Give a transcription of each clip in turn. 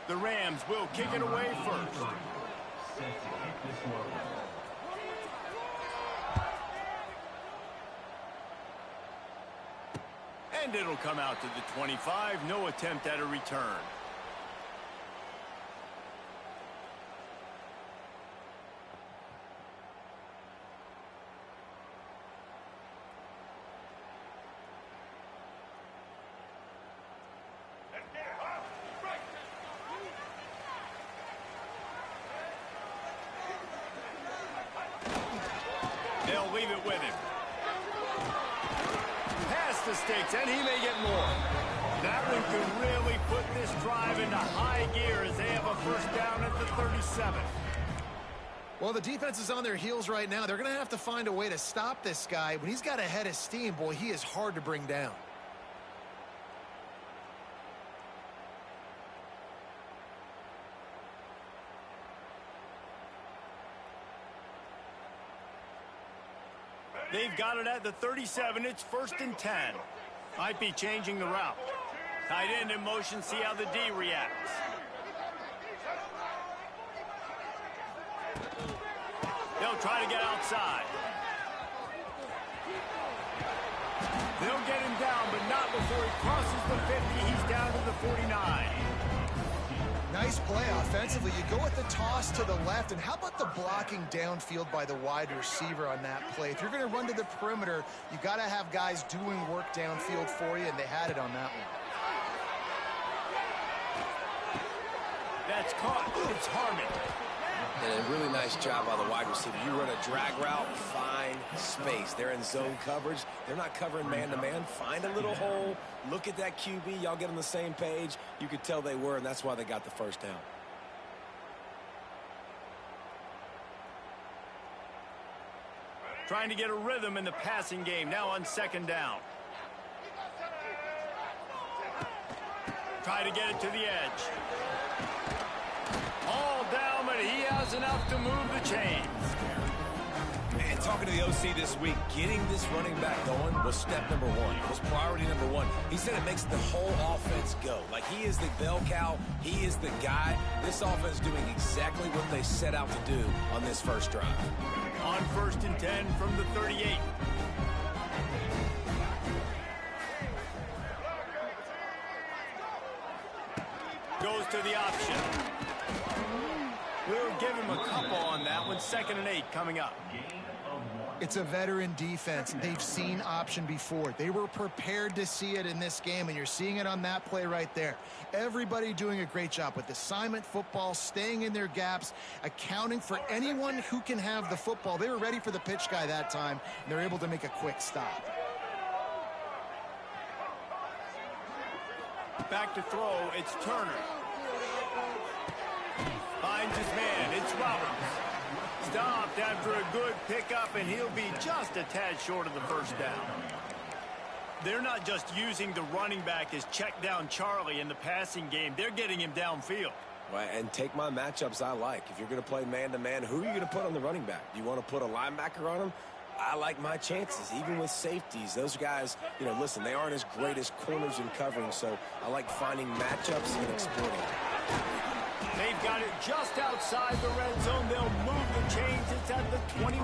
The Rams will kick it away first. And it'll come out to the 25. No attempt at a return. They'll leave it with him. Past the sticks, and he may get more. That one could really put this drive into high gear as they have a first down at the 37. Well, the defense is on their heels right now. They're going to have to find a way to stop this guy. When he's got a head of steam, boy, he is hard to bring down. They've got it at the 37. It's 1st and 10. Might be changing the route. Tight end in motion. See how the D reacts. They'll try to get outside. They'll get him down, but not before he crosses the 50. He's down to the 49. Nice play offensively. You go with the toss to the left, and how about the blocking downfield by the wide receiver on that play? If you're going to run to the perimeter, you got to have guys doing work downfield for you, and they had it on that one. That's caught. It's Harmon. And a really nice job by the wide receiver. You run a drag route, find space. They're in zone coverage. They're not covering man-to-man. Find a little hole. Look at that QB. Y'all get on the same page. You could tell they were, and that's why they got the first down. Trying to get a rhythm in the passing game. Now on 2nd down. Try to get it to the edge. All down, but he has enough to move the chains. Man, talking to the OC this week, getting this running back going was step number one. It was priority number one. He said it makes the whole offense go. Like, he is the bell cow. He is the guy. This offense is doing exactly what they set out to do on this first drive. On 1st and 10 from the 38. Goes to the option. We'll give him a couple on that one. 2nd and 8 coming up. It's a veteran defense. They've seen option before. They were prepared to see it in this game, and you're seeing it on that play right there. Everybody doing a great job with assignment football, staying in their gaps, accounting for anyone who can have the football. They were ready for the pitch guy that time, and they're able to make a quick stop. Back to throw, it's Turner. Finds his man, it's Roberts. Stopped after a good pickup, and he'll be just a tad short of the first down. They're not just using the running back as check down Charlie in the passing game. They're getting him downfield. Right, and take my matchups I like. If you're going to play man-to-man, who are you going to put on the running back? Do you want to put a linebacker on him? I like my chances, even with safeties. Those guys, you know, listen, they aren't as great as corners in covering, so I like finding matchups and exploiting them. They've got it just outside the red zone. They'll move the chains. It's at the 21.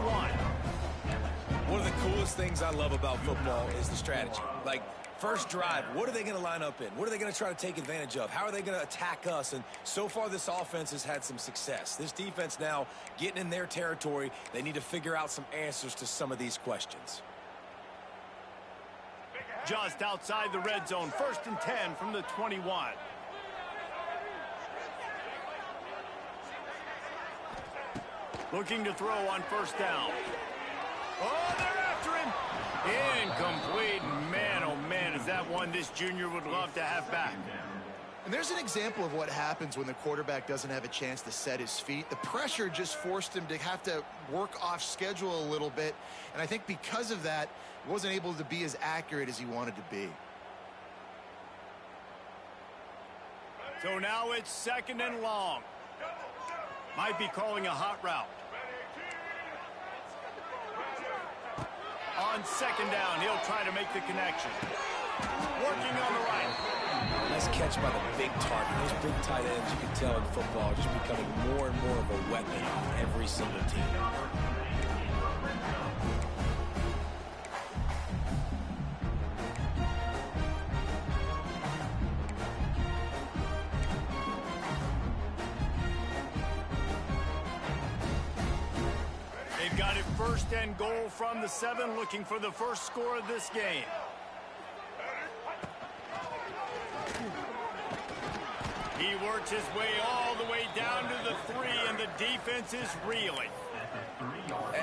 One of the coolest things I love about football is the strategy. Like, first drive, what are they going to line up in? What are they going to try to take advantage of? How are they going to attack us? And so far, this offense has had some success. This defense now getting in their territory. They need to figure out some answers to some of these questions. Just outside the red zone. 1st and 10 from the 21. Looking to throw on 1st down. Oh, they're after him. Incomplete. Man, oh man, is that one this junior would love to have back. And there's an example of what happens when the quarterback doesn't have a chance to set his feet. The pressure just forced him to have to work off schedule a little bit. And I think because of that, he wasn't able to be as accurate as he wanted to be. So now it's 2nd and long. Might be calling a hot route. On 2nd down, he'll try to make the connection. Working on the right. Nice catch by the big target. Those big tight ends, you can tell in football, are just becoming more and more of a weapon on every single team. They've got it 1st and goal from the 7, looking for the first score of this game. He works his way all the way down to the 3, and the defense is reeling.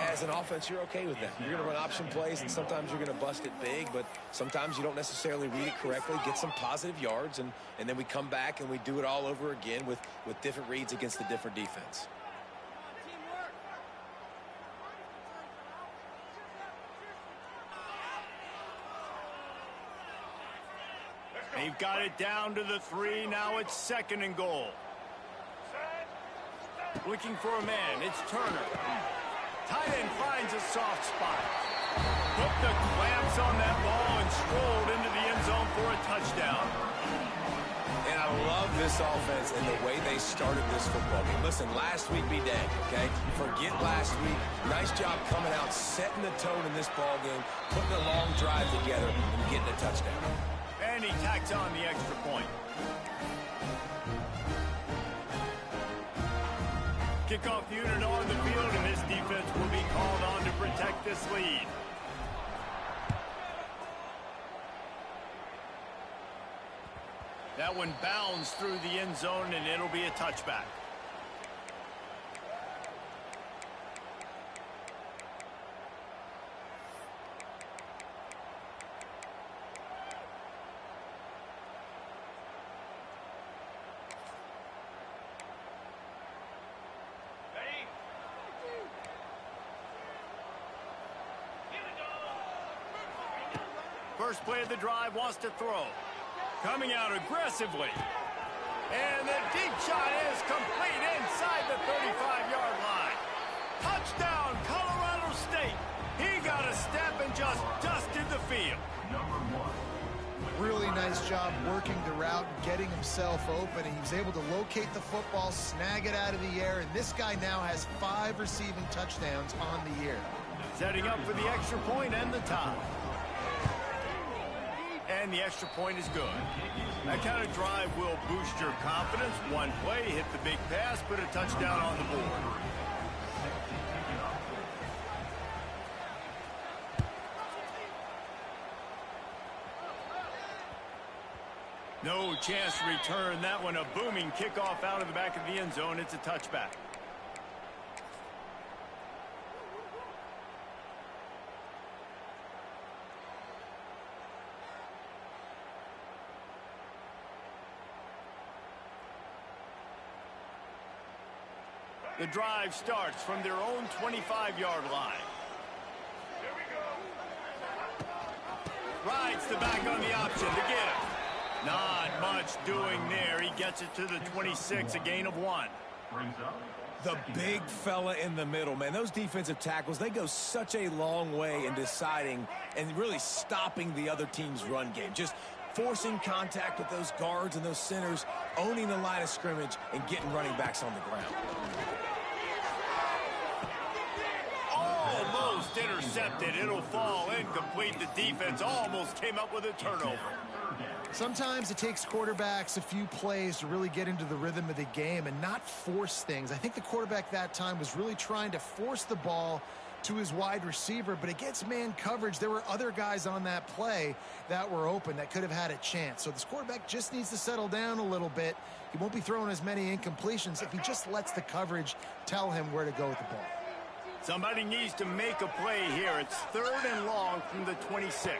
As an offense, you're okay with that. You're going to run option plays, and sometimes you're going to bust it big, but sometimes you don't necessarily read it correctly, get some positive yards, and then we come back and we do it all over again with different reads against the different defense. They've got it down to the 3. Now it's 2nd and goal. Looking for a man. It's Turner. Tight end finds a soft spot. Put the clamps on that ball and strolled into the end zone for a touchdown. And I love this offense and the way they started this football game. Listen, last week be dang, okay? Forget last week. Nice job coming out, setting the tone in this ball game, putting a long drive together, and getting a touchdown. And he tacks on the extra point. Kickoff unit on the field, and this defense will be called on to protect this lead. That one bounds through the end zone, and it'll be a touchback. First play of the drive, wants to throw. Coming out aggressively. And the deep shot is complete inside the 35-yard line. Touchdown, Colorado State. He got a step and just dusted the field. Really nice job working the route and getting himself open. He was able to locate the football, snag it out of the air, and this guy now has 5 receiving touchdowns on the year. Setting up for the extra point and the tie. And the extra point is good. That kind of drive will boost your confidence. One play, hit the big pass, put a touchdown on the board. No chance to return that one. A booming kickoff out of the back of the end zone. It's a touchback. The drive starts from their own 25-yard line. Here we go. Rides the back on the option to get it. Not much doing there. He gets it to the 26, a gain of 1. The big fella in the middle, man. Those defensive tackles, they go such a long way in deciding and really stopping the other team's run game. Just forcing contact with those guards and those centers, owning the line of scrimmage, and getting running backs on the ground. Almost intercepted. It'll fall incomplete. The defense almost came up with a turnover. Sometimes it takes quarterbacks a few plays to really get into the rhythm of the game and not force things. I think the quarterback that time was really trying to force the ball to his wide receiver, but against man coverage, there were other guys on that play that were open that could have had a chance. So this quarterback just needs to settle down a little bit. He won't be throwing as many incompletions if he just lets the coverage tell him where to go with the ball. Somebody needs to make a play here. It's 3rd and long from the 26.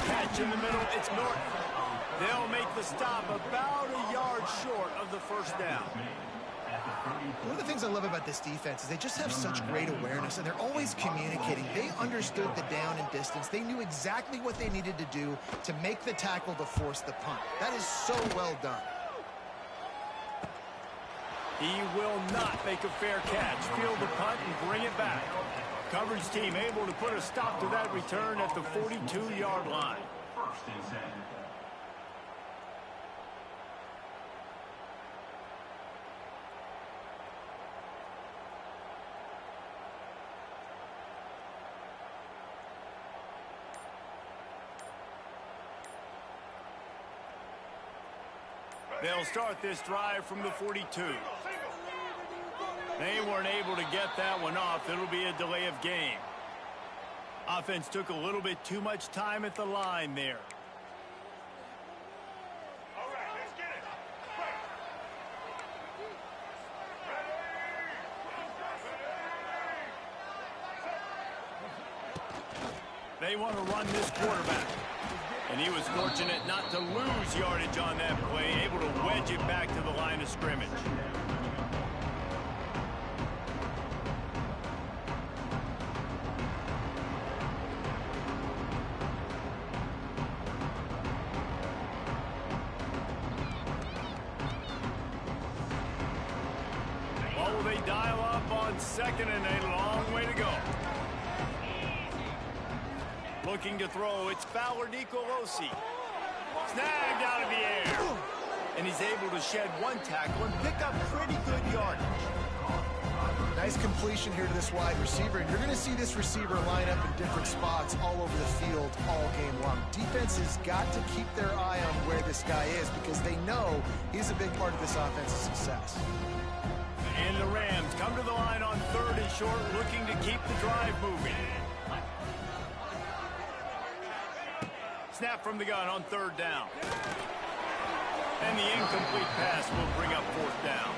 Catch in the middle. It's Norton. They'll make the stop about a yard short of the first down. One of the things I love about this defense is they just have such great awareness, and they're always communicating. They understood the down and distance. They knew exactly what they needed to do to make the tackle to force the punt. That is so well done. He will not make a fair catch. Field the punt and bring it back. Coverage team able to put a stop to that return at the 42-yard line. They'll start this drive from the 42. They weren't able to get that one off. It'll be a delay of game. Offense took a little bit too much time at the line there. All right, let's get it. They want to run this quarterback. And he was fortunate not to lose yardage on that play, able to wedge it back to the line of scrimmage. Oh, they dial up on second and a long way to go. Looking to throw, it's Fowler Nicolosi. Snagged out of the air. And he's able to shed one tackle and pick up pretty good yardage. Nice completion here to this wide receiver, and you're going to see this receiver line up in different spots all over the field all game long. Defense has got to keep their eye on where this guy is because they know he's a big part of this offense's success. And the Rams come to the line on third and short, looking to keep the drive moving. Snap from the gun on third down. And the incomplete pass will bring up fourth down.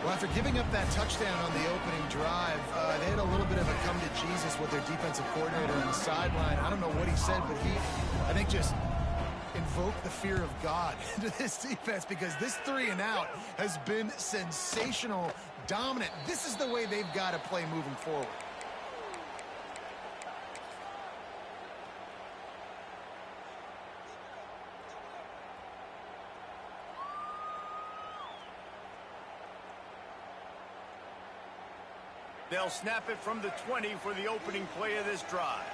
Well, after giving up that touchdown on the opening drive, they had a little bit of a come to Jesus with their defensive coordinator on the sideline. I don't know what he said, but he, I think, just invoked the fear of God into this defense because this 3 and out has been sensational, dominant. This is the way they've got to play moving forward. They'll snap it from the 20 for the opening play of this drive.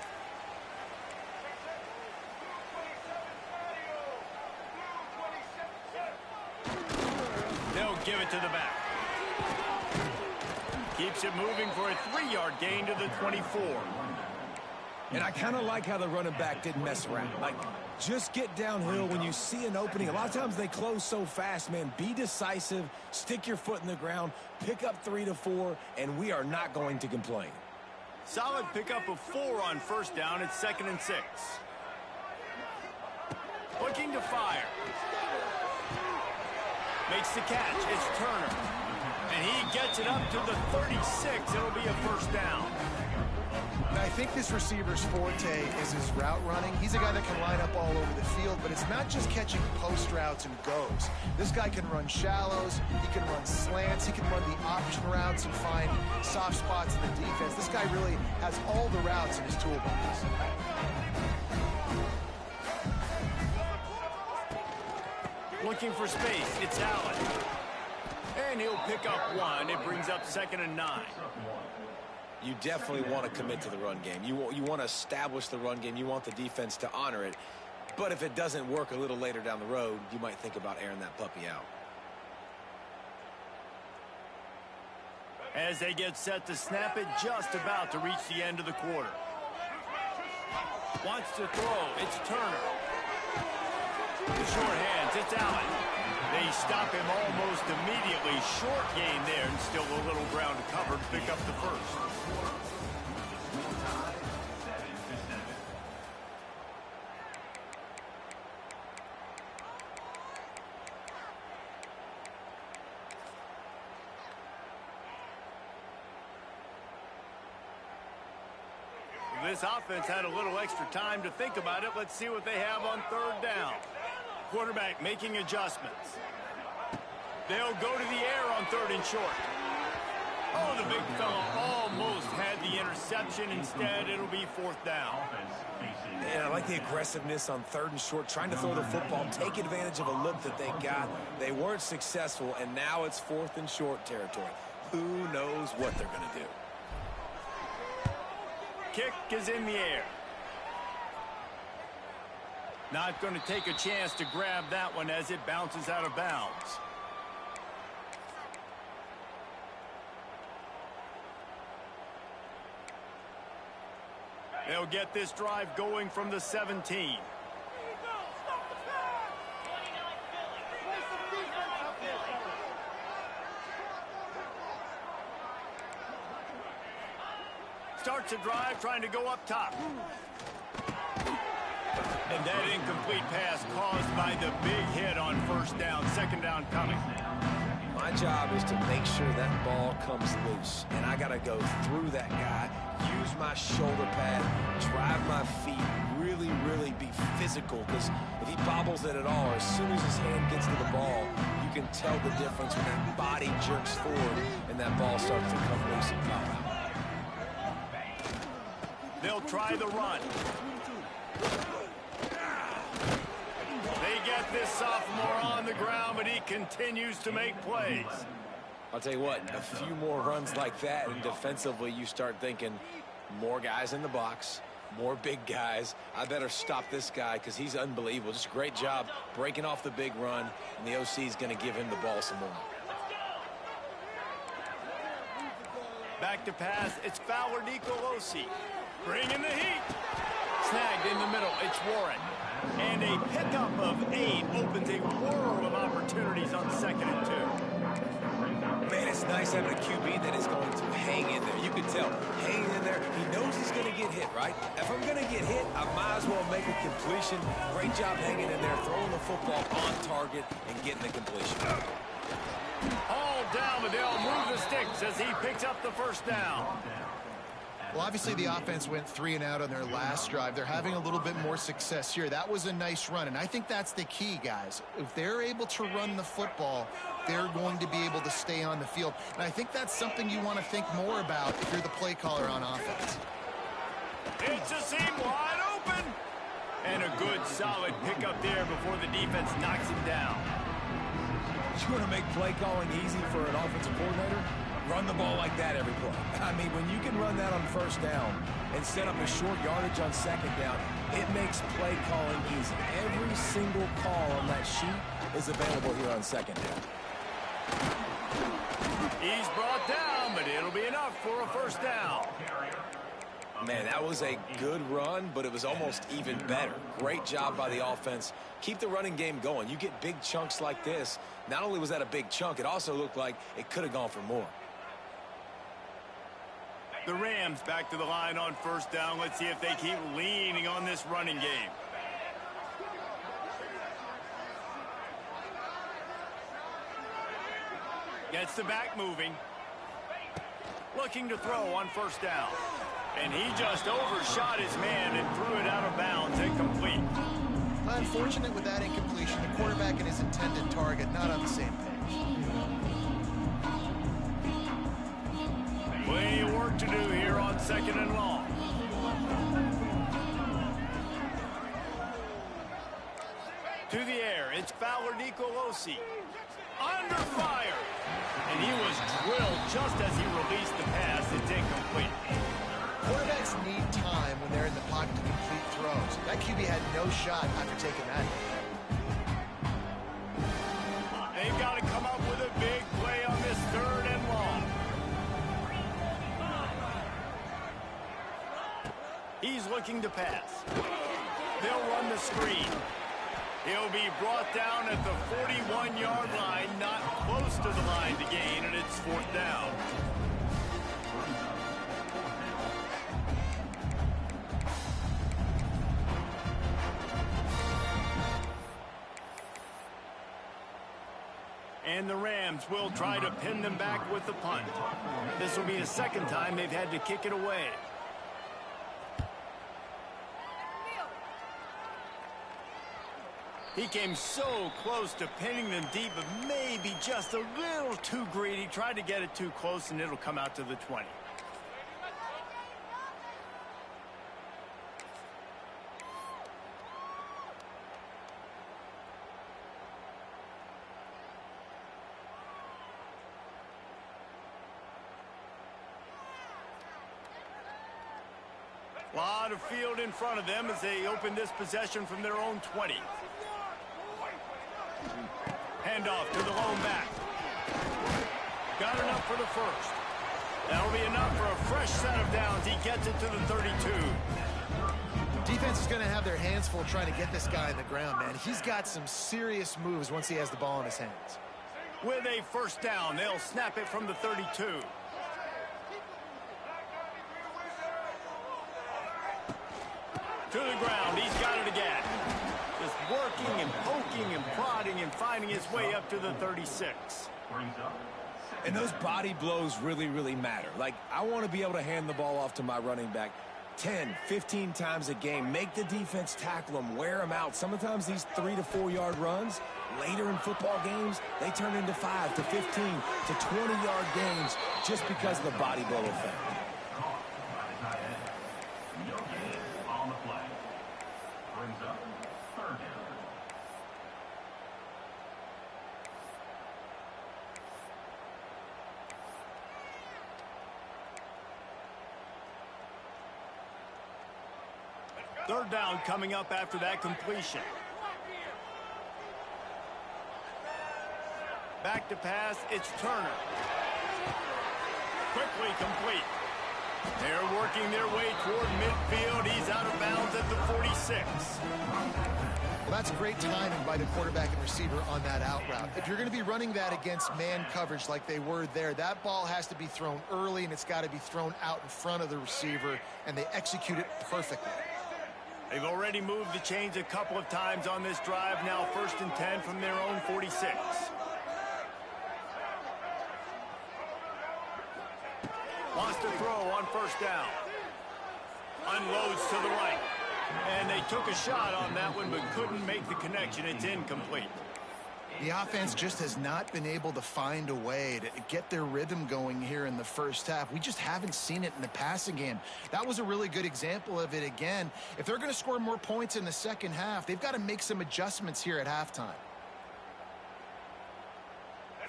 They'll give it to the back. Keeps it moving for a 3-yard gain to the 24. And I kind of like how the running back didn't mess around. Like, just get downhill when you see an opening. A lot of times they close so fast, man. Be decisive, stick your foot in the ground, pick up 3 to 4, and we are not going to complain. Solid pickup of 4 on first down. It's 2nd and 6. Looking to fire. Makes the catch. It's Turner. And he gets it up to the 36. It'll be a first down. I think this receiver's forte is his route running. He's a guy that can line up all over the field, but it's not just catching post routes and goes. This guy can run shallows, he can run slants, he can run the option routes and find soft spots in the defense. This guy really has all the routes in his toolbox. Looking for space, it's Allen. And he'll pick up 1. It brings up 2nd and 9. You definitely want to commit to the run game. You want to establish the run game. You want the defense to honor it. But if it doesn't work a little later down the road, you might think about airing that puppy out. As they get set to snap it, just about to reach the end of the quarter. Wants to throw, it's Turner. The short hands, it's Allen. They stop him almost immediately. Short gain there, and still a little ground to cover to pick up the first. This offense had a little extra time to think about it. Let's see what they have on third down. Quarterback making adjustments. They'll go to the air on third and short. Oh, the big fella almost had the interception. Instead, it'll be fourth down. And I like the aggressiveness on third and short, trying to throw the football, take advantage of a look that they got. They weren't successful, and now it's 4th and short territory. Who knows what they're going to do? Kick is in the air. Not going to take a chance to grab that one as it bounces out of bounds. They'll get this drive going from the 17. Starts a drive trying to go up top. And that incomplete pass caused by the big hit on first down. Second down coming. My job is to make sure that ball comes loose. And I got to go through that guy, use my shoulder pad, drive my feet, really be physical. Because if he bobbles it at all, as soon as his hand gets to the ball, you can tell the difference when that body jerks forward and that ball starts to come loose and pop out. They'll try the run. They get this sophomore on the ground, but he continues to make plays. I'll tell you what, a few more runs like that, and defensively you start thinking more guys in the box, more big guys. I better stop this guy because he's unbelievable. Just a great job breaking off the big run, and the OC is going to give him the ball some more. Back to pass, it's Fowler Nicolosi. Bringing the heat. Snagged in the middle, it's Warren. And a pickup of 8 opens a world of opportunities on 2nd and 2. Man, it's nice having a QB that is going to hang in there. You can tell, hanging in there. He knows he's going to get hit, right? If I'm going to get hit, I might as well make a completion. Great job hanging in there, throwing the football on target and getting the completion. All down, but they'll move the sticks as he picks up the first down. Well, obviously the offense went 3 and out on their last drive. They're having a little bit more success here. That was a nice run, and I think that's the key, guys. If they're able to run the football, they're going to be able to stay on the field. And I think that's something you want to think more about if you're the play caller on offense. It's a seam wide open. And a good, solid pickup there before the defense knocks him down. You want to make play calling easy for an offensive coordinator? Run the ball like that every play. I mean, when you can run that on first down and set up a short yardage on second down, it makes play calling easy. Every single call on that sheet is available here on second down. He's brought down, but it'll be enough for a first down. Man, that was a good run, but it was almost even better. Great job by the offense. Keep the running game going. You get big chunks like this. Not only was that a big chunk, it also looked like it could have gone for more. The Rams back to the line on first down. Let's see if they keep leaning on this running game. Gets the back moving. Looking to throw on first down. And he just overshot his man and threw it out of bounds, incomplete. Unfortunate with that incompletion. The quarterback and his intended target not on the same page. Plenty of work to do here on 2nd and long. To the air, it's Fowler Nicolosi. Under fire. And he was drilled just as he released the pass. It's incomplete. Quarterbacks need time when they're in the pocket to complete throws. That QB had no shot after taking that. They've got to come up with a big play on this 3rd and long. He's looking to pass. They'll run the screen. He'll be brought down at the 41-yard line, not close to the line to gain, and it's 4th down. And the Rams will try to pin them back with the punt. This will be the 2nd time they've had to kick it away. He came so close to pinning them deep, but maybe just a little too greedy. Tried to get it too close, and it'll come out to the 20. lot of field in front of them as they open this possession from their own 20. Handoff to the lone back. Got enough for the first. That'll be enough for a fresh set of downs. He gets it to the 32. Defense is going to have their hands full trying to get this guy in the ground, man. He's got some serious moves once he has the ball in his hands. With a first down, they'll snap it from the 32. To the ground, he's got it again. Just working and poking and prodding and finding his way up to the 36. And those body blows really, really matter. Like, I want to be able to hand the ball off to my running back 10, 15 times a game. Make the defense tackle them, wear them out. Sometimes these 3 to 4 yard runs, later in football games, they turn into 5 to 15 to 20-yard games just because of the body blow effect. On the play. Brings up third down. Third down coming up after that completion. Back to pass, it's Turner. Quickly complete. They're working their way toward midfield. He's out of bounds at the 46. Well, that's great timing by the quarterback and receiver on that out route. If you're going to be running that against man coverage like they were there, that ball has to be thrown early, and it's got to be thrown out in front of the receiver, and they execute it perfectly. They've already moved the chains a couple of times on this drive. Now 1st and 10 from their own 46. Wants to throw on first down. Unloads to the right. And they took a shot on that one but couldn't make the connection. It's incomplete. The offense just has not been able to find a way to get their rhythm going here in the first half. We just haven't seen it in the passing game. That was a really good example of it again. If they're going to score more points in the second half, they've got to make some adjustments here at halftime.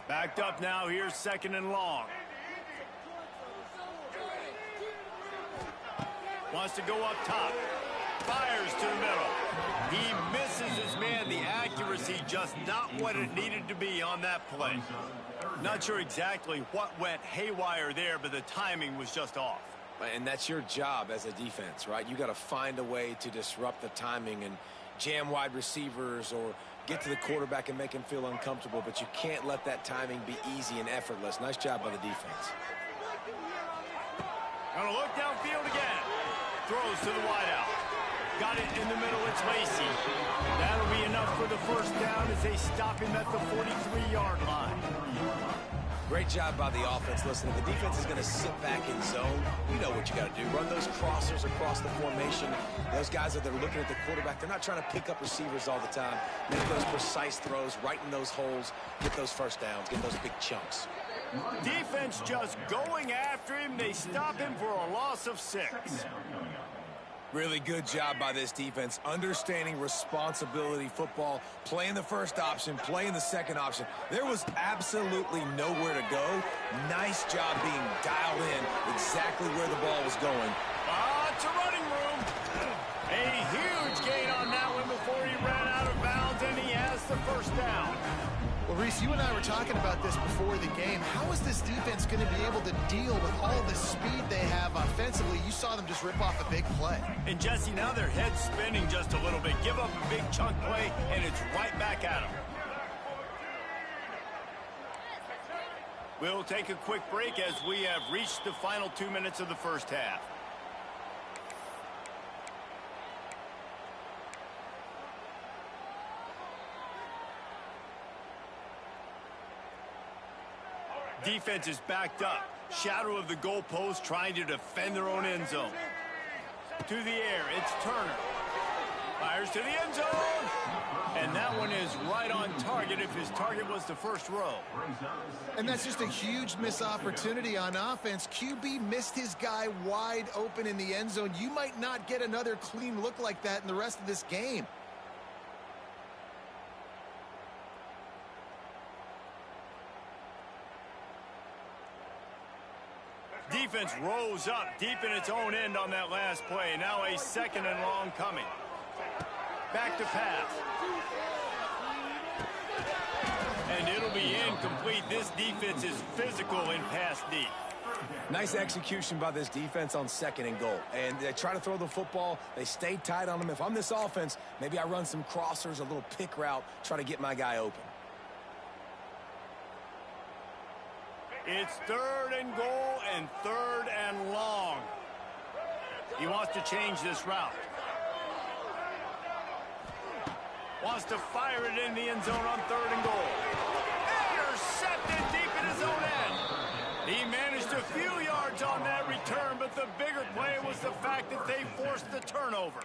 Backed up now. Here's 2nd and long. Wants to go up top. Fires to the middle. He misses his man. The accuracy just not what it needed to be on that play. Not sure exactly what went haywire there, but the timing was just off. And that's your job as a defense, right? You got to find a way to disrupt the timing and jam wide receivers or get to the quarterback and make him feel uncomfortable, but you can't let that timing be easy and effortless. Nice job by the defense. Gonna look downfield again. Throws to the wideout. Got it in the middle. It's Lacey. That'll be enough for the first down as they stop him at the 43-yard line. Great job by the offense. Listen, if the defense is going to sit back in zone, you know what you got to do. Run those crossers across the formation. Those guys that are looking at the quarterback, they're not trying to pick up receivers all the time. Make those precise throws, right in those holes, get those first downs, get those big chunks. Defense just going after him. They stop him for a loss of 6. Really good job by this defense, understanding responsibility football, playing the first option, playing the second option. There was absolutely nowhere to go. Nice job being dialed in exactly where the ball was going. It's a running room. A huge gain on that one before he ran out of bounds, and he has the first down. Well, Reese, you and I were talking about this before the game. How is this defense going to be able to deal with all the speed they have offensively? You saw them just rip off a big play. And, Jesse, now their head's spinning just a little bit. Give up a big chunk play, and it's right back at them. We'll take a quick break as we have reached the final 2 minutes of the first half. Defense is backed up. Shadow of the goalpost trying to defend their own end zone. To the air, it's Turner. Fires to the end zone. And that one is right on target if his target was the first row. And that's just a huge missed opportunity on offense. QB missed his guy wide open in the end zone. You might not get another clean look like that in the rest of this game. defense rose up deep in its own end on that last play. Now a 2nd and long coming. Back to pass. And it'll be incomplete. This defense is physical in pass deep. Nice execution by this defense on 2nd and goal. And they try to throw the football. They stay tight on them. If I'm this offense, maybe I run some crossers, a little pick route, try to get my guy open. It's 3rd and goal and 3rd and long. He wants to change this route. Wants to fire it in the end zone on 3rd and goal. Intercepted deep in his own end. He managed a few yards on that return, but the bigger play was the fact that they forced the turnover.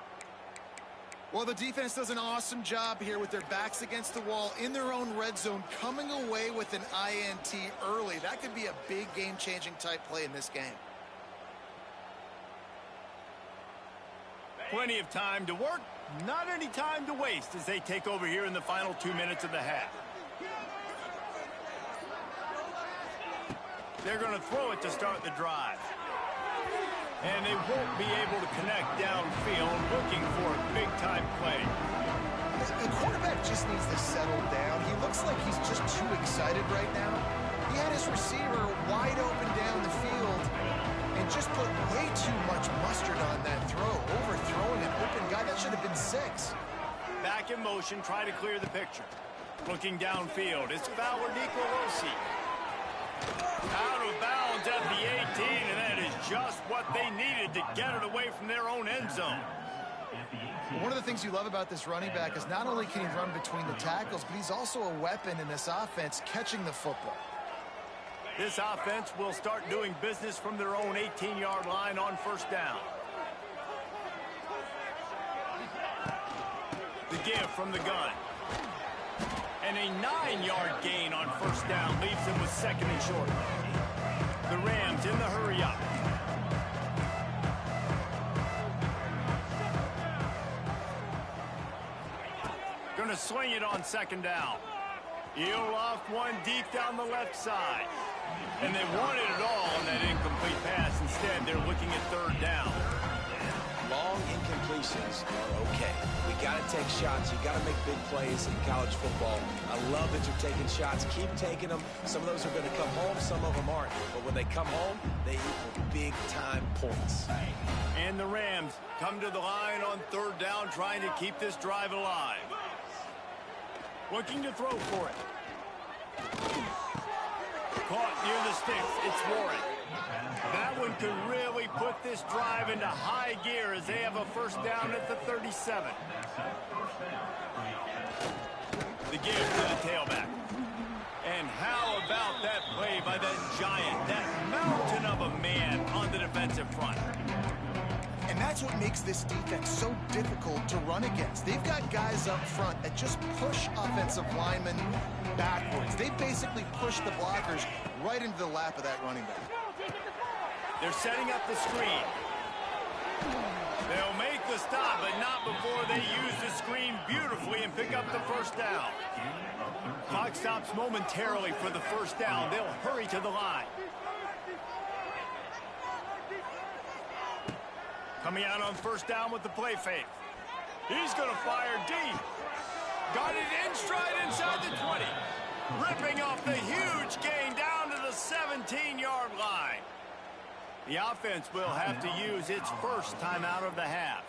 Well, the defense does an awesome job here with their backs against the wall in their own red zone, coming away with an INT early. That could be a big game-changing type play in this game. Plenty of time to work, not any time to waste as they take over here in the final 2 minutes of the half. They're going to throw it to start the drive. And they won't be able to connect downfield, looking for a big-time play. The quarterback just needs to settle down. He looks like he's just too excited right now. He had his receiver wide open down the field and just put way too much mustard on that throw, overthrowing an open guy. That should have been 6. Back in motion, try to clear the picture. Looking downfield, it's Fowler Nicolosi. Out of bounds at the 18, and that is just what they needed to get it away from their own end zone. One of the things you love about this running back is not only can he run between the tackles, but he's also a weapon in this offense catching the football. This offense will start doing business from their own 18-yard line on 1st down. The give from the gun. And a 9-yard gain on 1st down leaves them with 2nd and short. The Rams in the hurry up. Going to swing it on 2nd down. He'll loft one deep down the left side. And they wanted it all on that incomplete pass. Instead, they're looking at 3rd down. Long incompletions are okay. We got to take shots. You got to make big plays in college football. I love that you're taking shots. Keep taking them. Some of those are going to come home. Some of them aren't. But when they come home, they equal big-time points. And the Rams come to the line on 3rd down, trying to keep this drive alive. Looking to throw for it. Caught near the sticks. It's Warren. That one could really put this drive into high gear as they have a 1st down at the 37. The give to the tailback. And how about that play by that giant, that mountain of a man on the defensive front? And that's what makes this defense so difficult to run against. They've got guys up front that just push offensive linemen backwards. They basically push the blockers right into the lap of that running back. They're setting up the screen. They'll make the stop, but not before they use the screen beautifully and pick up the 1st down. Clock stops momentarily for the 1st down. They'll hurry to the line. Coming out on 1st down with the play fake. He's going to fire deep. Got it in stride inside the 20. Ripping off the huge gain down to the 17-yard line. The offense will have to use its 1st timeout of the half.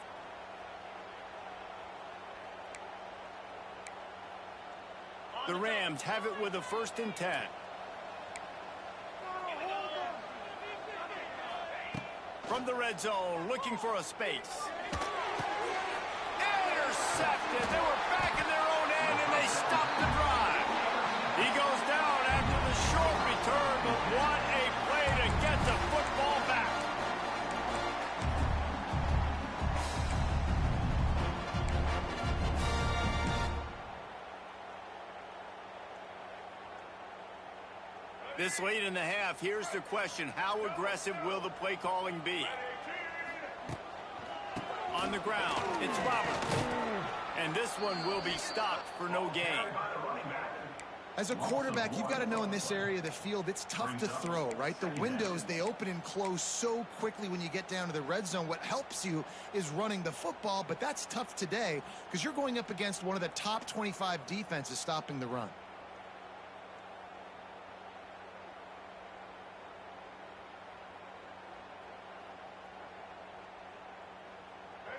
The Rams have it with a 1st and 10. From the red zone, looking for a space. Intercepted. They were back in their own end, and they stopped the drive. He goes down after the short return, but what a play to get the football back. This late in the half, here's the question. How aggressive will the play calling be? On the ground, it's Roberts. And this one will be stopped for no gain. As a quarterback, you've got to know in this area of the field, it's tough to throw, right? The windows, they open and close so quickly when you get down to the red zone. What helps you is running the football, but that's tough today because you're going up against one of the top 25 defenses stopping the run.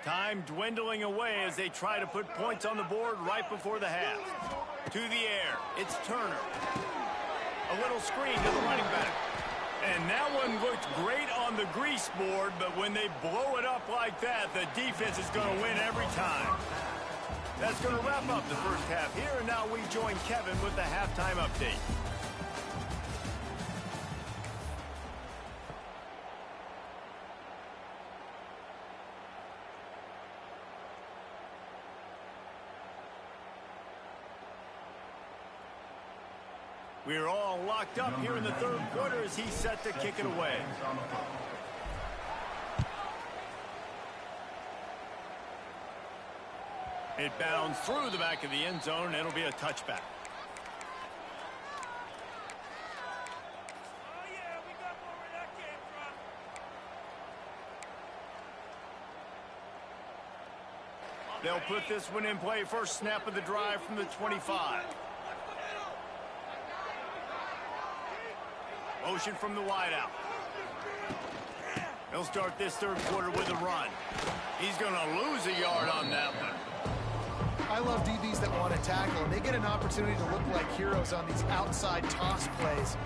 Time dwindling away as they try to put points on the board right before the half. To the air, it's Turner. A little screen to the running back. And that one looked great on the grease board, but when they blow it up like that, the defense is going to win every time. That's going to wrap up the first half here, and now we join Kevin with the halftime update. We're all locked up here in the third quarter as he's set to kick it away. It bounds through the back of the end zone, and it'll be a touchback. They'll put this one in play. First snap of the drive from the 25. Motion from the wideout. He'll start this third quarter with a run. He's going to lose a yard on that one. I love DBs that want to tackle, and they get an opportunity to look like heroes on these outside toss plays.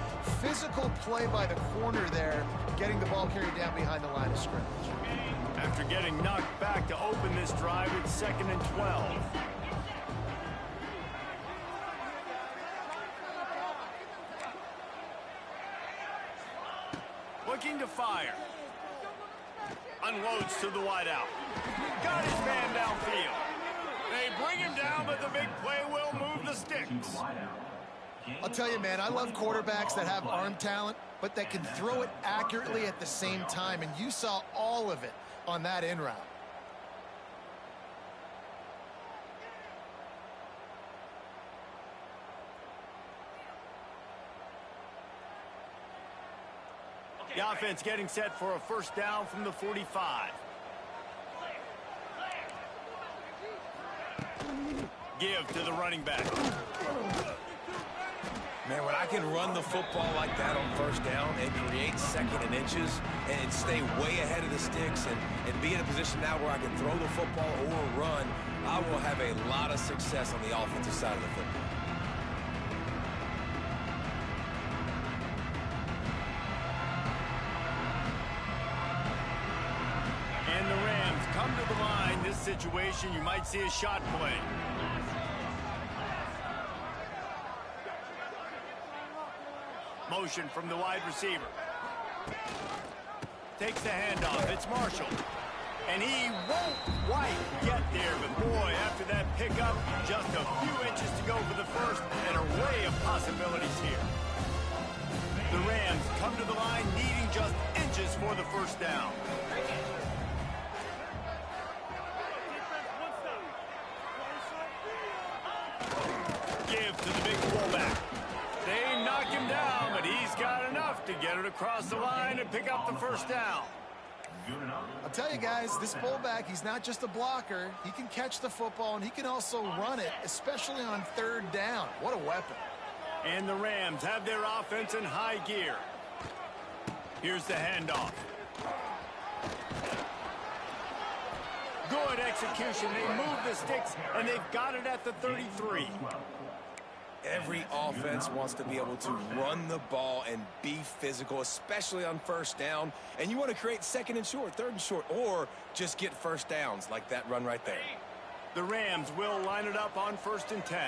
Physical play by the corner there, getting the ball carried down behind the line of scrimmage. After getting knocked back to open this drive, it's 2nd and 12. Looking to fire. Unloads to the wideout. Got his man downfield. They bring him down, but the big play will move the sticks. I'll tell you, man, I love quarterbacks that have arm talent, but that can throw it accurately at the same time, and you saw all of it on that in route. The offense getting set for a first down from the 45. Give to the running back. Man, when I can run the football like that on first down and create 2nd and inches and stay way ahead of the sticks and be in a position now where I can throw the football or run, I will have a lot of success on the offensive side of the football. And the Rams come to the line. This situation, you might see a shot play. Motion from the wide receiver. Takes the handoff. It's Marshall. And he won't quite get there, but boy, after that pickup, just a few inches to go for the first, and an array of possibilities here. The Rams come to the line needing just inches for the first down. Give to the big fullback. They knock him down, but he's got enough to get it across the line and pick up the first down. I'll tell you guys, this fullback, he's not just a blocker. He can catch the football, and he can also run it, especially on third down. What a weapon. And the Rams have their offense in high gear. Here's the handoff. Good execution. They move the sticks, and they've got it at the 33. Every offense wants to be able to run the ball and be physical, especially on first down. And you want to create 2nd and short, 3rd and short, or just get first downs like that run right there. The Rams will line it up on 1st and 10.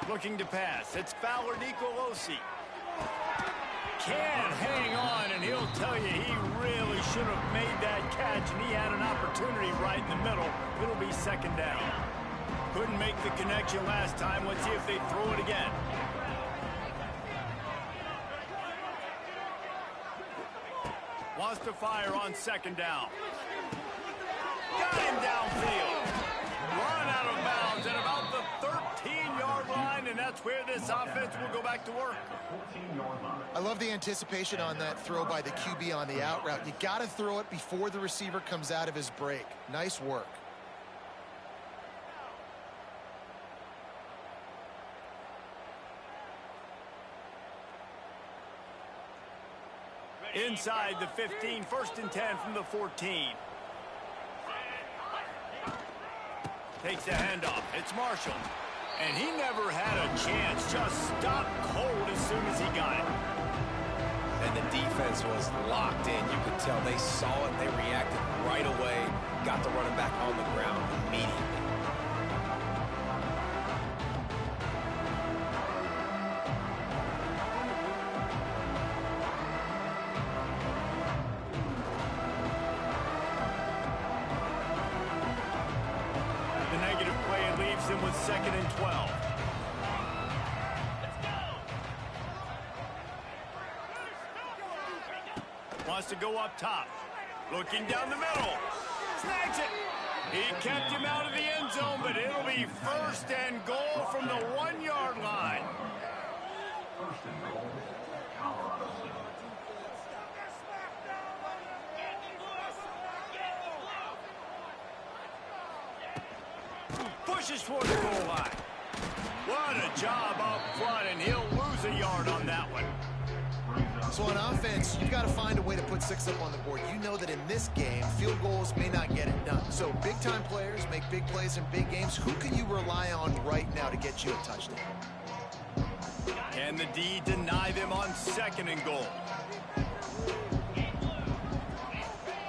Looking to pass. It's Fowler Nicolosi. Can hang on, and he'll tell you he really should have made that catch, and he had an opportunity right in the middle. It'll be 2nd down. Couldn't make the connection last time. Let's see if they throw it again. Wants to fire on 2nd down. Got him downfield. run out of bounds at about the 13-yard line, and that's where this offense will go back to work. 14-yard line. I love the anticipation on that throw by the QB on the out route. You got to throw it before the receiver comes out of his break. Nice work. Inside the 15, 1st and 10 from the 14. Takes the handoff. It's Marshall. And he never had a chance. Just stopped cold as soon as he got it. And the defense was locked in. You could tell they saw it. They reacted right away. Got the running back on the ground immediately. The negative play leaves him with 2nd and 12. Wants to go up top. Looking down the middle. Snags it. He kept him out of the end zone, but it'll be 1st and goal from the 1-yard line. 1st and goal, Colorado State. Pushes toward the goal line. What a job up front, and he'll lose a yard on that one. So on offense, you've got to find a way to put 6 up on the board. You know that in this game, field goals may not get it done. So big-time players make big plays in big games. Who can you rely on right now to get you a touchdown? Can the D deny them on 2nd and goal?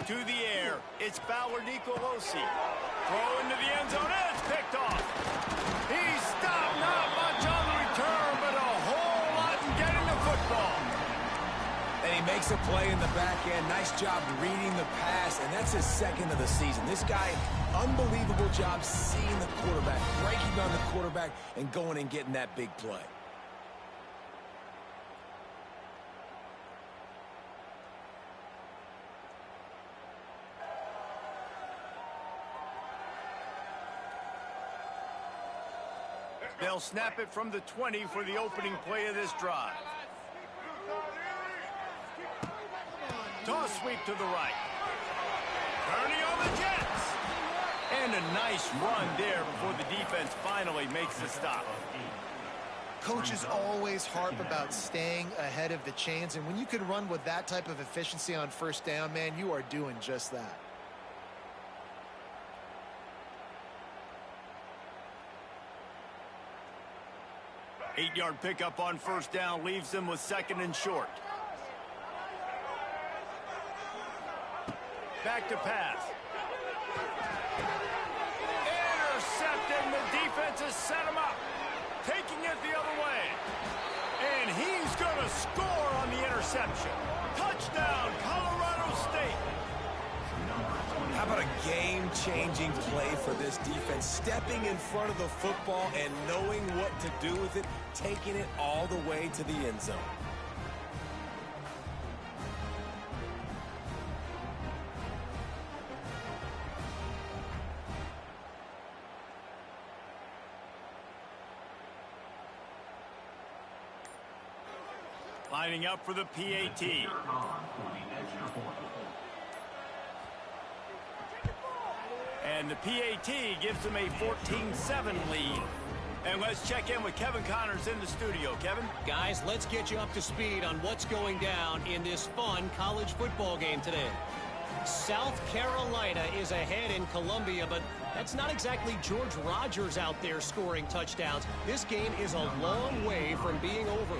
To the air, it's Bauer Nicolosi. Throw into the end zone, and it's picked off. He stopped, not much on the return, but a whole lot in getting the football. And he makes a play in the back end. Nice job reading the pass, and that's his 2nd of the season. This guy, unbelievable job seeing the quarterback, breaking on the quarterback, and going and getting that big play. They'll snap it from the 20 for the opening play of this drive. Toss sweep to the right. Turning on the Jets. And a nice run there before the defense finally makes the stop. Coaches always harp about staying ahead of the chains, and when you can run with that type of efficiency on 1st down, man, you are doing just that. Eight-yard pickup on 1st down leaves them with 2nd and short. Back to pass. Intercepted, and the defense has set him up. Taking it the other way. And he's going to score on the interception. Touchdown, Colorado State. How about a game-changing play for this defense? Stepping in front of the football and knowing what to do with it, taking it all the way to the end zone. Lining up for the PAT. And the PAT gives them a 14-7 lead. And let's check in with Kevin Connors in the studio. Kevin? Guys, let's get you up to speed on what's going down in this fun college football game today. South Carolina is ahead in Columbia, but that's not exactly George Rogers out there scoring touchdowns. This game is a long way from being over.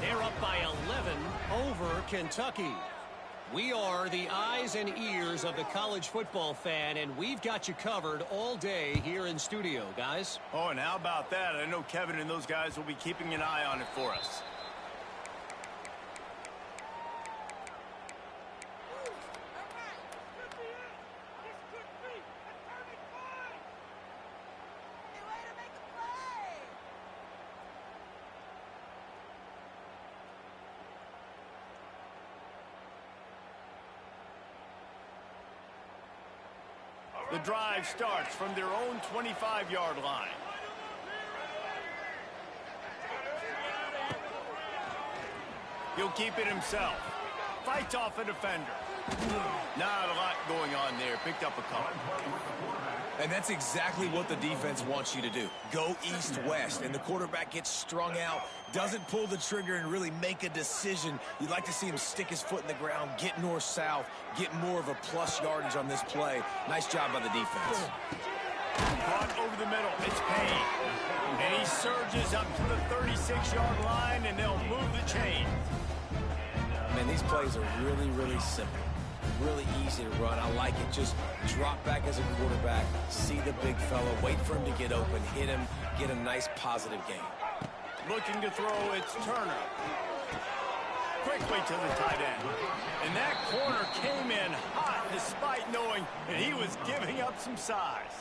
They're up by 11 over Kentucky. We are the eyes and ears of the college football fan, and we've got you covered all day here in studio, guys. Oh, and how about that? I know Kevin and those guys will be keeping an eye on it for us. The drive starts from their own 25-yard line. He'll keep it himself. Fights off a defender. Not a lot going on there. Picked up a couple. And that's exactly what the defense wants you to do. Go east-west, and the quarterback gets strung out, doesn't pull the trigger and really make a decision. You'd like to see him stick his foot in the ground, get north-south, get more of a plus yardage on this play. Nice job by the defense. Brought over the middle. It's Payne. And he surges up to the 36-yard line, and they'll move the chain. Man, these plays are really, really simple. Really easy to run. I like it. Just drop back as a quarterback, see the big fella, wait for him to get open, hit him, get a nice positive game. Looking to throw, it's Turner. Quickly to the tight end. And that corner came in hot despite knowing that he was giving up some size.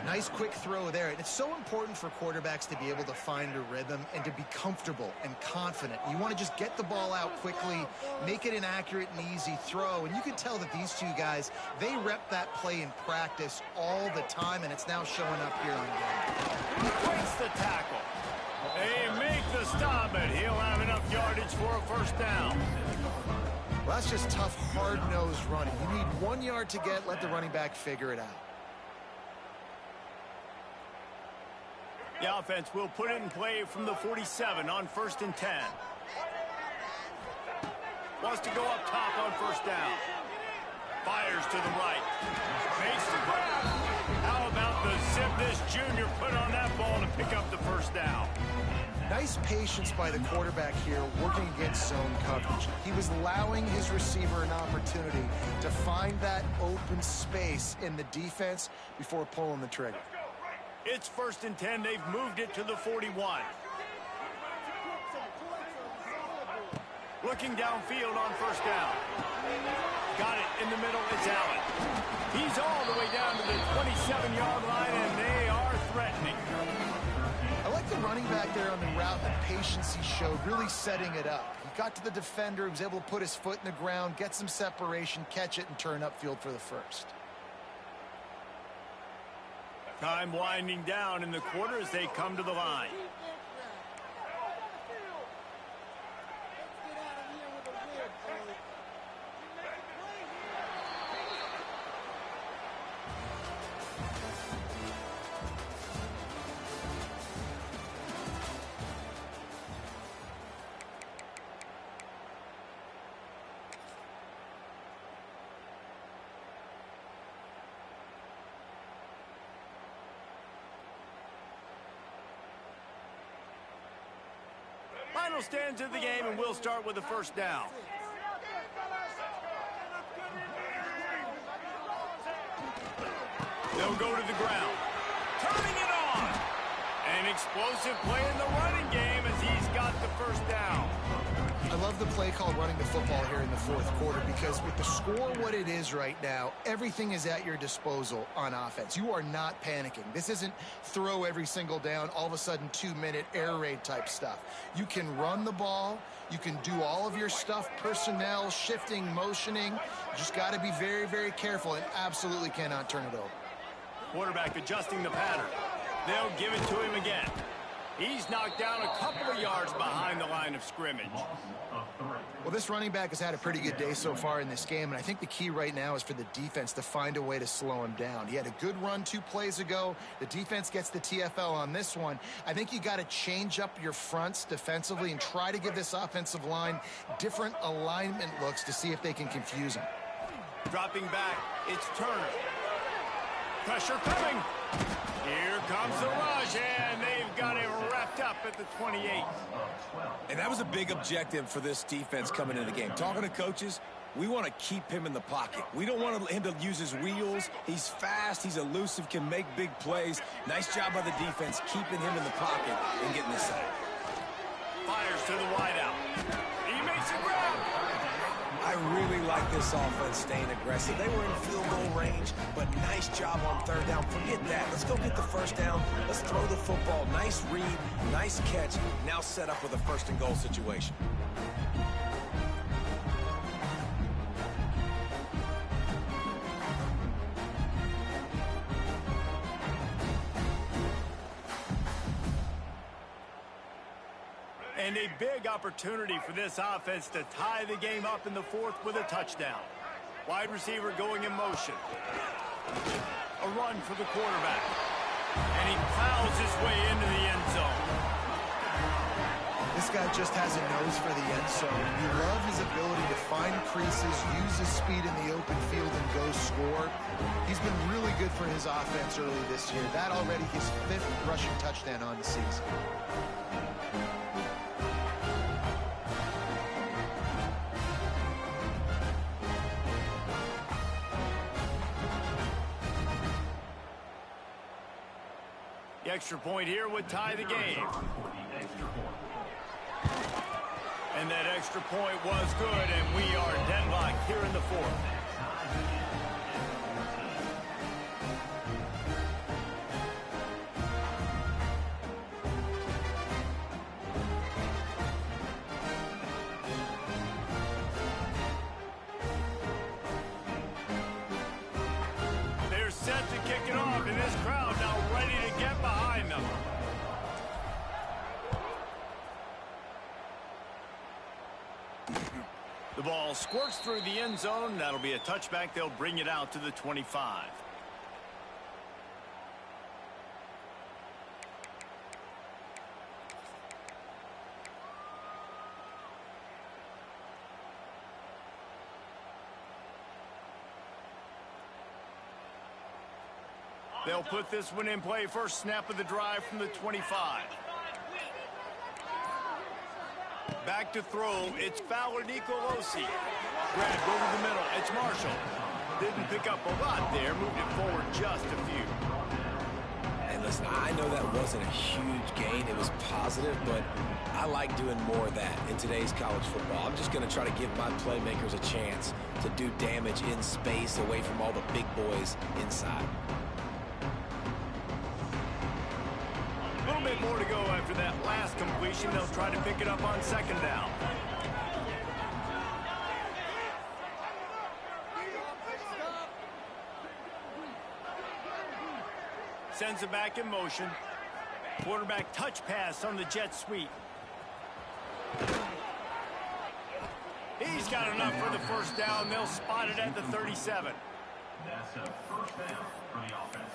Nice quick throw there. And it's so important for quarterbacks to be able to find a rhythm and to be comfortable and confident. You want to just get the ball out quickly, make it an accurate and easy throw. And you can tell that these two guys, they rep that play in practice all the time, and it's now showing up here on game. Breaks the tackle. They make the stop, but he'll have enough yardage for a first down. Well, that's just tough, hard-nosed running. You need 1 yard to get, let the running back figure it out. The offense will put it in play from the 47 on 1st and 10. Wants to go up top on first down. Fires to the right. Makes the grab. How about the zip this junior put on that ball to pick up the first down? Nice patience by the quarterback here working against zone coverage. He was allowing his receiver an opportunity to find that open space in the defense before pulling the trigger. It's 1st and 10. They've moved it to the 41. Looking downfield on first down. Got it in the middle. It's Allen. He's all the way down to the 27-yard line, and they are threatening. I like the running back there on the route, the patience he showed, really setting it up. He got to the defender, he was able to put his foot in the ground, get some separation, catch it, and turn upfield for the first. Time winding down in the quarter as they come to the line. Final stands of the game, and we'll start with the first down. They'll go to the ground. Turning it on. An explosive play in the running game as he's got the first down. I love the play called running the football here in the fourth quarter because with the score what it is right now, everything is at your disposal on offense. You are not panicking. This isn't throw every single down, all of a sudden 2-minute air raid type stuff. You can run the ball. You can do all of your stuff, personnel, shifting, motioning. You just got to be very, very careful and absolutely cannot turn it over. Quarterback adjusting the pattern. They'll give it to him again. He's knocked down a couple of yards behind the line of scrimmage. Well, this running back has had a pretty good day so far in this game, and I think the key right now is for the defense to find a way to slow him down. He had a good run 2 plays ago. The defense gets the TFL on this one. I think you got to change up your fronts defensively and try to give this offensive line different alignment looks to see if they can confuse him. Dropping back, it's Turner. Pressure coming. Here comes the rush, and they've got him wrapped up at the 28. And that was a big objective for this defense coming into the game. Talking to coaches, we want to keep him in the pocket. We don't want him to use his wheels. He's fast, he's elusive, can make big plays. Nice job by the defense keeping him in the pocket and getting this sack. Fires to the wideout. He makes a grab. I really like this offense staying aggressive. They were in field goal range, but nice job on third down. Forget that. Let's go get the first down. Let's throw the football. Nice read, nice catch. Now set up with a first and goal situation. And a big opportunity for this offense to tie the game up in the fourth with a touchdown. Wide receiver going in motion. A run for the quarterback. And he plows his way into the end zone. This guy just has a nose for the end zone. You love his ability to find creases, use his speed in the open field, and go score. He's been really good for his offense early this year. That already his 5th rushing touchdown on the season. The extra point here would tie the game. And that extra point was good, and we are deadlocked here in the fourth. They're set to kick it off, and this crowd now ready to get behind them. The ball squirts through the end zone. That'll be a touchback. They'll bring it out to the 25. They'll put this one in play. First snap of the drive from the 25. Back to throw. It's Fowler Nicolosi. Grabbed over the middle. It's Marshall. Didn't pick up a lot there. Moved it forward just a few. And listen, I know that wasn't a huge gain. It was positive, but I like doing more of that in today's college football. I'm just going to try to give my playmakers a chance to do damage in space away from all the big boys inside. A little bit more to go after that last completion. They'll try to pick it up on second down. Sends it back in motion. Quarterback touch pass on the jet sweep. He's got enough for the first down. They'll spot it at the 37. That's a first down for the offense.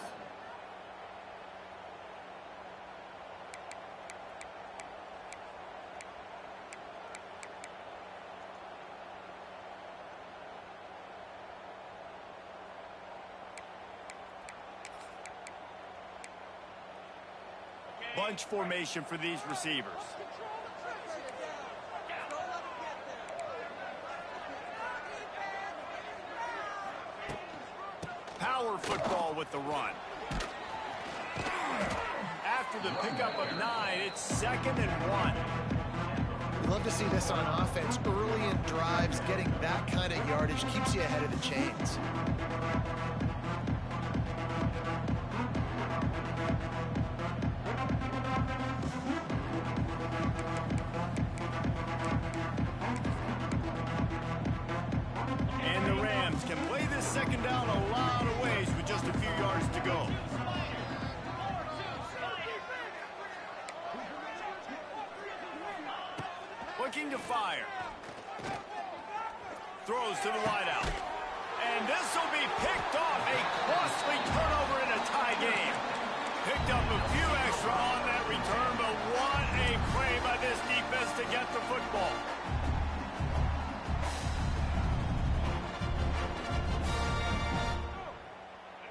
Bunch formation for these receivers. Power football with the run. After the pickup of 9, it's 2nd and 1. We love to see this on offense. Early in drives, getting that kind of yardage keeps you ahead of the chains. Second down a lot of ways with just a few yards to go. Looking to fire. Throws to the wideout. And this will be picked off. A costly turnover in a tie game. Picked up a few extra on that return, but what a play by this defense to get the football.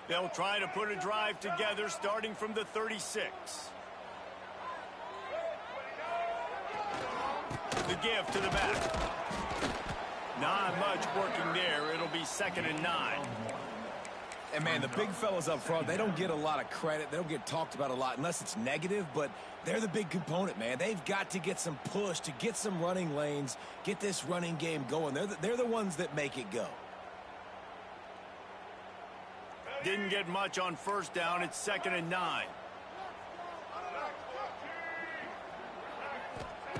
They'll try to put a drive together starting from the 36. The give to the back. Not much working there. It'll be 2nd and 9. And, man, the big fellas up front, they don't get a lot of credit. They don't get talked about a lot unless it's negative, but they're the big component, man. They've got to get some push, to get some running lanes, get this running game going. They're the ones that make it go. Didn't get much on first down. It's 2nd and 9.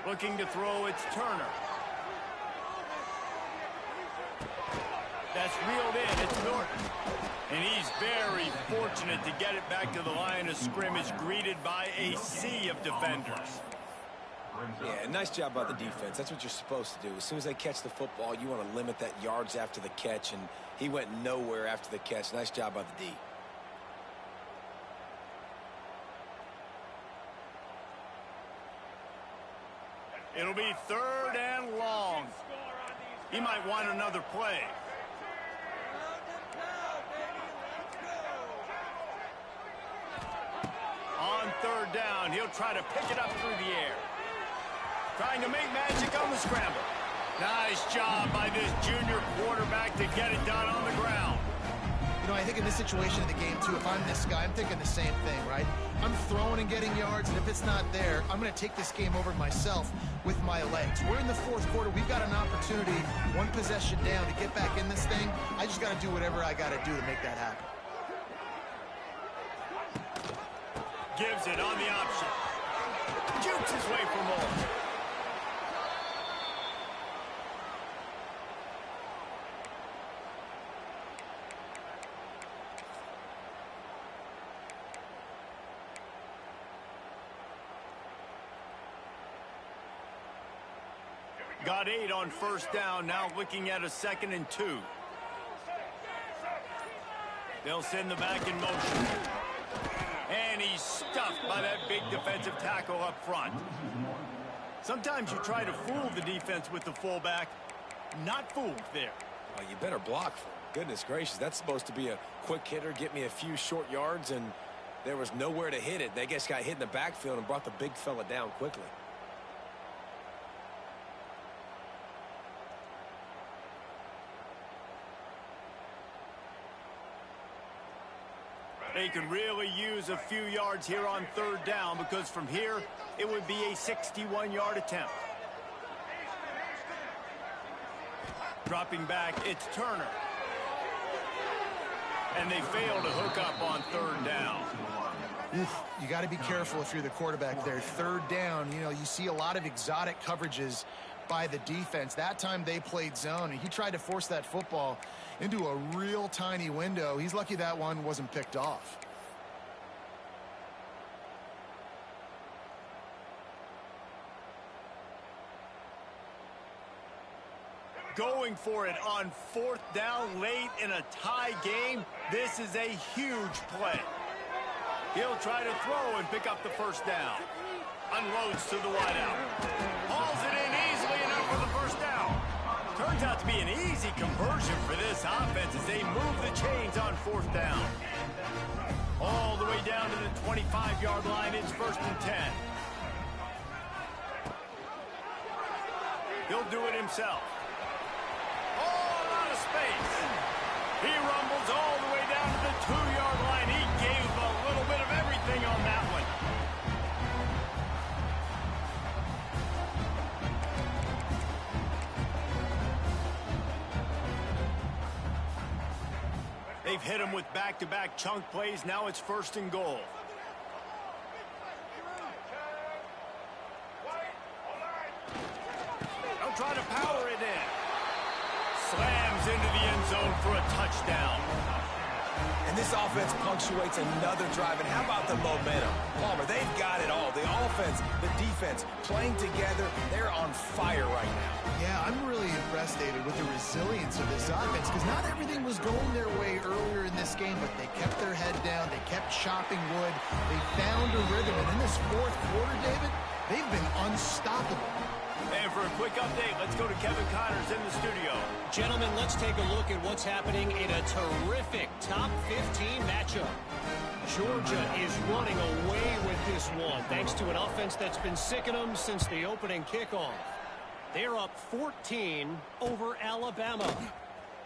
Looking to throw, it's Turner. That's reeled in. It's Norton. And he's very fortunate to get it back to the line of scrimmage, greeted by a sea of defenders. Yeah, nice job by the defense. That's what you're supposed to do. As soon as they catch the football, you want to limit that yards after the catch, and he went nowhere after the catch. Nice job by the D. It'll be 3rd and long. He might want another play. On 3rd down, he'll try to pick it up through the air. Trying to make magic on the scramble. Nice job by this junior quarterback to get it done on the ground. You know, I think in this situation of the game, too, if I'm this guy, I'm thinking the same thing, right? I'm throwing and getting yards, and if it's not there, I'm going to take this game over myself with my legs. We're in the 4th quarter. We've got an opportunity, 1 possession down, to get back in this thing. I just got to do whatever I got to do to make that happen. Gives it on the option. Jukes his way for more. Got 8 on 1st down, now looking at a 2nd and 2. They'll send the back in motion. And he's stuffed by that big defensive tackle up front. Sometimes you try to fool the defense with the fullback. Not fooled there. Well, you better block for him. Goodness gracious, that's supposed to be a quick hitter, get me a few short yards, and there was nowhere to hit it. They just got hit in the backfield and brought the big fella down quickly. They could really use a few yards here on 3rd down, because from here, it would be a 61-yard attempt. Dropping back, it's Turner. And they fail to hook up on 3rd down. Oof, you got to be careful if you're the quarterback there. 3rd down, you know, you see a lot of exotic coverages by the defense. That time they played zone, and he tried to force that football into a real tiny window. He's lucky that one wasn't picked off. Going for it on 4th down late in a tie game. This is a huge play. He'll try to throw and pick up the 1st down. Unloads to the wideout. Hauls it in easily enough for the 1st down. Turns out to be an easy conversion for this offense as they move the chains on 4th down. All the way down to the 25-yard line. It's 1st and 10. He'll do it himself. Oh, a lot of space. He rumbles all the way down to the 2-yard line. He gave a little bit of everything on that one. They've hit him with back-to-back chunk plays. Now it's 1st and goal. They'll try to power it in. Slams into the end zone for a touchdown. And this offense punctuates another drive. And how about the momentum? Palmer, they've got it all. The offense, the defense, playing together. They're on fire right now. Yeah, I'm really impressed, David, with the resilience of this offense, because not everything was going their way earlier in this game, but they kept their head down. They kept chopping wood. They found a rhythm. And in this 4th quarter, David, they've been unstoppable. And for a quick update, let's go to Kevin Connors in the studio. Gentlemen, let's take a look at what's happening in a terrific top 15 matchup. Georgia is running away with this one, thanks to an offense that's been sicking them since the opening kickoff. They're up 14 over Alabama.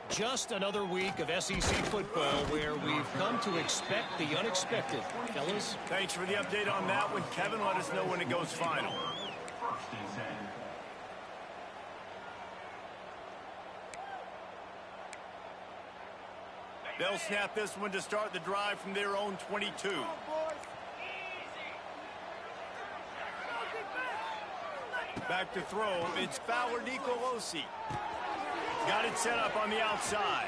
Just another week of SEC football where we've come to expect the unexpected. Fellas? Thanks for the update on that one. Kevin, let us know when it goes final. They'll snap this one to start the drive from their own 22. Back to throw. It's Fowler Nicolosi. Got it set up on the outside.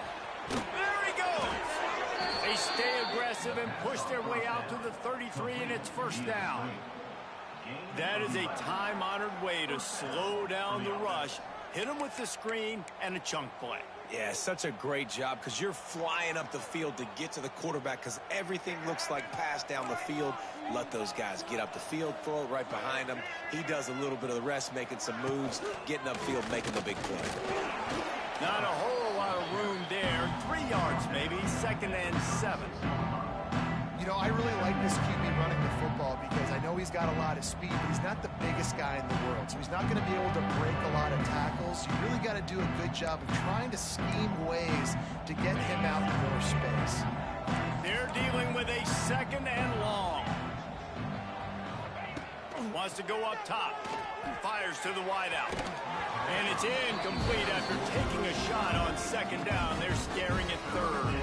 There he goes. They stay aggressive and push their way out to the 33, and it's 1st down. That is a time-honored way to slow down the rush, hit them with the screen, and a chunk play. Yeah, such a great job because you're flying up the field to get to the quarterback because everything looks like pass down the field. Let those guys get up the field, throw it right behind him. He does a little bit of the rest, making some moves, getting upfield, making the big play. Not a whole lot of room there. 3 yards maybe, 2nd and 7. You know, I really like this QB running the football because I know he's got a lot of speed, but he's not the biggest guy in the world. So he's not going to be able to break a lot of tackles. You really got to do a good job of trying to scheme ways to get him out in more space. They're dealing with a 2nd and long. Wants to go up top. Fires to the wideout. And it's incomplete after taking a shot on 2nd down. They're scaring at 3rd.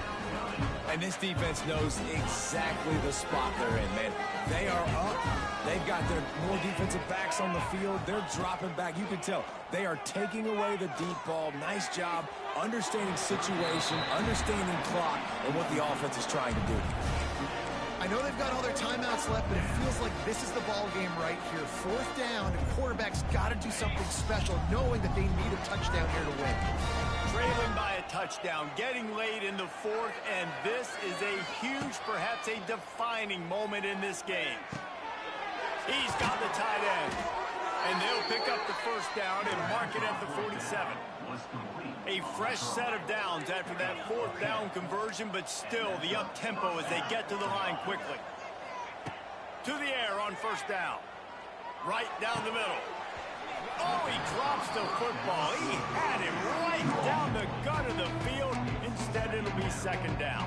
And this defense knows exactly the spot they're in, man. They are up. They've got their more defensive backs on the field. They're dropping back. You can tell they are taking away the deep ball. Nice job understanding situation, understanding clock, and what the offense is trying to do. I know they've got all their timeouts left, but it feels like this is the ball game right here. 4th down, and quarterback's got to do something special, knowing that they need a touchdown here to win. Trailing by a touchdown, getting late in the 4th, and this is a huge, perhaps a defining moment in this game. He's got the tight end, and they'll pick up the 1st down and mark it at the 47. A fresh set of downs after that 4th down conversion, but still the up-tempo as they get to the line quickly. To the air on 1st down. Right down the middle. Oh, he drops the football. He had him right down the gut of the field. Instead, it'll be 2nd down.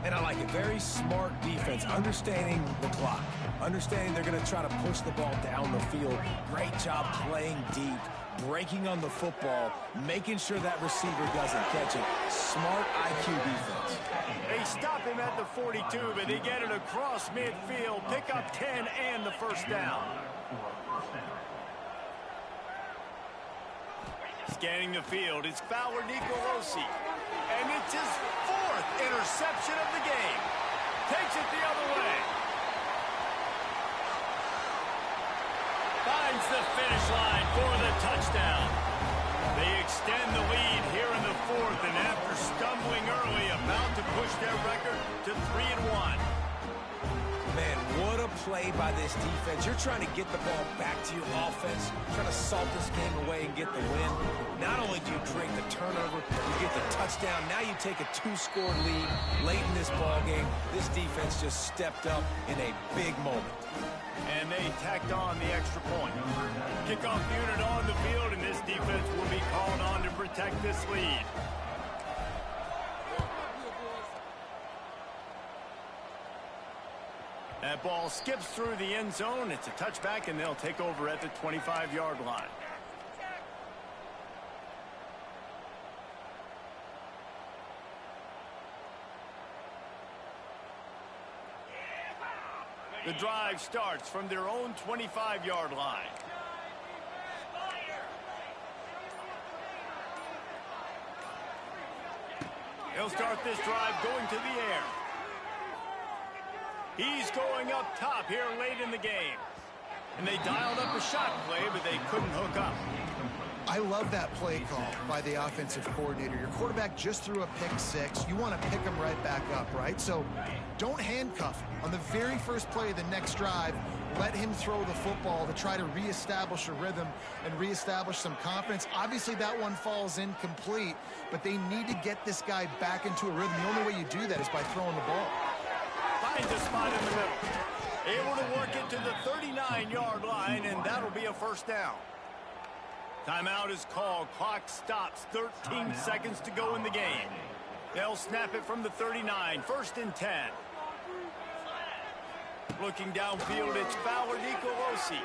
And I like it. Very smart defense, understanding the clock, understanding they're going to try to push the ball down the field. Great job playing deep, breaking on the football, making sure that receiver doesn't catch it. Smart IQ defense. They stop him at the 42, but they get it across midfield. Pick up 10 and the 1st down. Scanning the field, it's Fowler Nicolosi. And it's his 4th interception of the game. Takes it the other way. Finds the finish line for the touchdown. They extend the lead here in the 4th, and after stumbling early, about to push their record to 3-1. Man, what a play by this defense. You're trying to get the ball back to your offense, trying to salt this game away and get the win. Not only do you create the turnover, you get the touchdown. Now you take a 2-score lead late in this ball game. This defense just stepped up in a big moment. And they tacked on the extra point. Kickoff unit on the field, and this defense will be called on to protect this lead. That ball skips through the end zone. It's a touchback, and they'll take over at the 25-yard line. The drive starts from their own 25-yard line. They'll start this drive going to the air. He's going up top here late in the game. And they dialed up a shot play, but they couldn't hook up. I love that play call by the offensive coordinator. Your quarterback just threw a pick 6. You want to pick him right back up, right? So don't handcuff him. On the very first play of the next drive, let him throw the football to try to reestablish a rhythm and reestablish some confidence. Obviously, that one falls incomplete, but they need to get this guy back into a rhythm. The only way you do that is by throwing the ball. Finds a spot in the middle. Able to work it to the 39-yard line, and that'll be a 1st down. Timeout is called. Clock stops. 13 seconds to go in the game. They'll snap it from the 39. 1st and 10. Looking downfield, it's Fowler Nicolosi.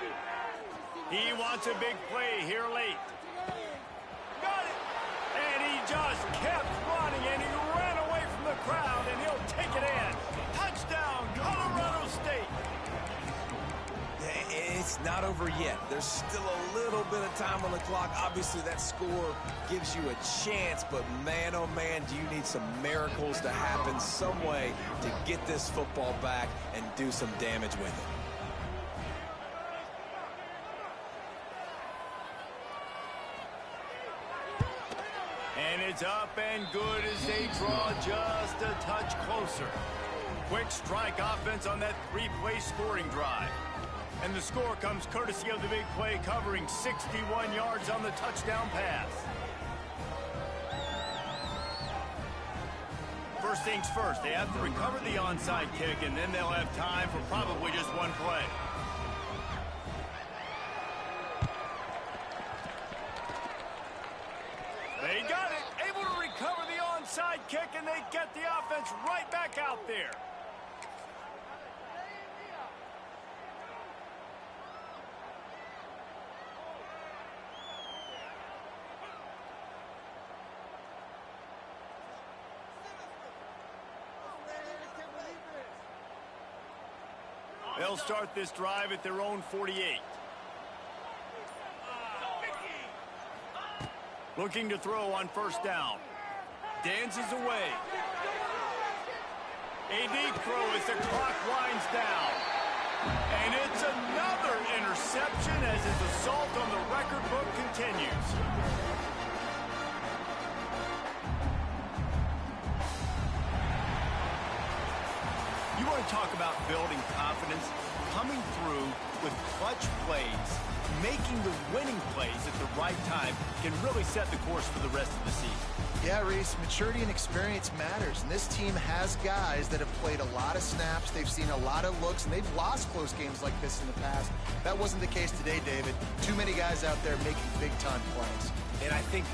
He wants a big play here late. Got it! And he just kept running, and he ran away from the crowd, and he'll take it in. Touchdown, Colorado State. It's not over yet. There's still a little bit of time on the clock. Obviously, that score gives you a chance, but man, oh man, do you need some miracles to happen some way to get this football back and do some damage with it. And it's up and good as they draw just a touch closer. Quick strike offense on that three-play scoring drive. And the score comes courtesy of the big play covering 61 yards on the touchdown pass. First things first, they have to recover the onside kick, and then they'll have time for probably just one play. They got it, able to recover the onside kick, and they get the offense right back out there. They'll start this drive at their own 48. Looking to throw on first down. Dances away. A deep throw as the clock winds down. And it's another interception as his assault on the record book continues. You want to talk about building confidence? Coming through with clutch plays, making the winning plays at the right time can really set the course for the rest of the season. Yeah, Reese, maturity and experience matters, and this team has guys that have played a lot of snaps, they've seen a lot of looks, and they've lost close games like this in the past. That wasn't the case today, David. Too many guys out there making big-time plays. And I think